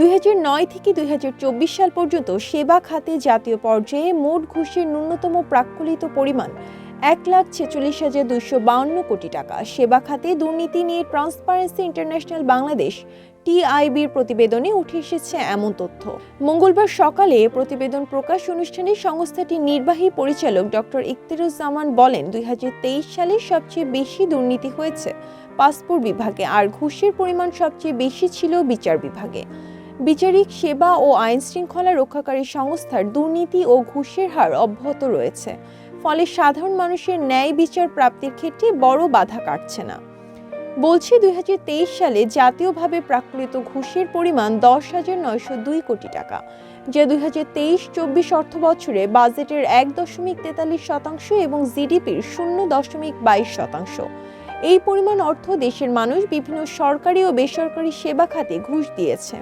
2009 থেকে 2024 সাল পর্যন্ত সেবা খাতে জাতীয় পর্যায়ে মোট ঘুষের ন্যূনতম প্রাক্কলিত পরিমাণ 1,46,252 কোটি টাকা। সেবা খাতে দুর্নীতি নিয়ে ট্রান্সপারেন্সি ইন্টারন্যাশনাল বাংলাদেশ টিআইবির প্রতিবেদনে উঠে এসেছে এমন তথ্য। মঙ্গলবার সকালে প্রতিবেদন প্রকাশ অনুষ্ঠানে সংস্থাটির নির্বাহী পরিচালক ডক্টর ইখতিয়ারুজ্জামান বলেন, 2023 সালে সবচেয়ে বেশি দুর্নীতি হয়েছে পাসপোর্ট বিভাগে, আর ঘুষের পরিমাণ সবচেয়ে বেশি ছিল বিচার বিভাগে। বিচারিক সেবা ও আইন শৃঙ্খলা রক্ষাকারী সংস্থার দুর্নীতি ও ঘুষের হার অব্যাহত রয়েছে, ফলে সাধারণ মানুষের ন্যায় বিচার প্রাপ্তির ক্ষেত্রে বড় বাধা কাটছে না। বলছি, 2023 সালে জাতীয়ভাবে প্রাক্কলিত ঘুষের পরিমাণ 10,902 কোটি টাকা, যা 2023-24 অর্থবছরে বাজেটের 1.43% এবং জিডিপির 0.22%। এই পরিমাণ অর্থ দেশের মানুষ বিভিন্ন সরকারি ও বেসরকারি সেবা খাতে ঘুষ দিয়েছে,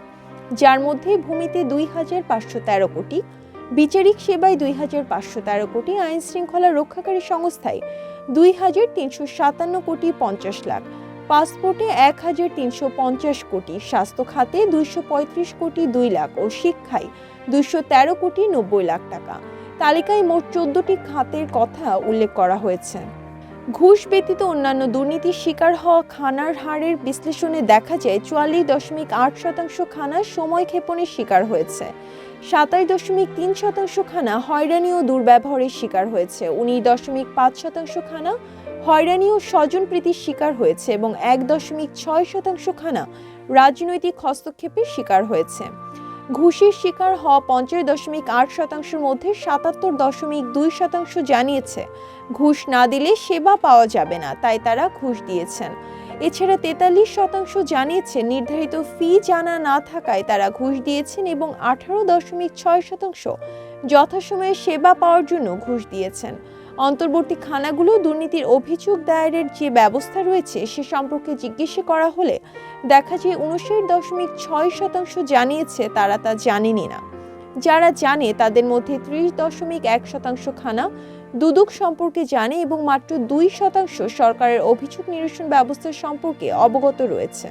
যার মধ্যে ভূমিতে 2,513 কোটি, বিচারিক সেবায় 2,513 কোটি, আইন শৃঙ্খলা রক্ষাকারী সংস্থায় 2,357 কোটি 50 লাখ, পাসপোর্টে 1,350 কোটি, স্বাস্থ্য খাতে 235 কোটি 2 লাখ ও শিক্ষায় 213 কোটি 90 লাখ টাকা। তালিকায় মোট 14টি খাতের কথা উল্লেখ করা হয়েছে। ঘুষ ব্যতীত অন্যান্য দুর্নীতির শিকার হওয়া খানার হারের বিশ্লেষণে দেখা যায় 44.8% খানা সময়ক্ষেপণের শিকার হয়েছে, 27.3% খানা হয়রানি ও দুর্ব্যবহারের শিকার হয়েছে, 19.5% খানা হয়রানি ও স্বজনপ্রীতির শিকার হয়েছে এবং 1.6% খানা রাজনৈতিক হস্তক্ষেপের শিকার হয়েছে। ঘুষের শিকার হওয়া 50.8%-এর মধ্যে 77.2% জানিয়েছে ঘুষ না দিলে সেবা পাওয়া যাবে না, তাই তারা ঘুষ দিয়েছেন। এছাড়া 43% জানিয়েছে নির্ধারিত ফি জানা না থাকায় তারা ঘুষ দিয়েছেন এবং 18.6% যথাসময়ে সেবা পাওয়ার জন্য ঘুষ দিয়েছেন। অন্তর্বর্তী খানাগুলো দুর্নীতির অভিযোগ দায়েরের যে ব্যবস্থা রয়েছে সে সম্পর্কে জিজ্ঞাসা করা হলে দেখা যায় 59.6% জানিয়েছে তারা তা জানেনই না। যারা জানে তাদের মধ্যে 30.1% খানা দুদক সম্পর্কে জানে এবং মাত্র 2% সরকারের অভিযোগ নিরসন ব্যবস্থা সম্পর্কে অবগত রয়েছে।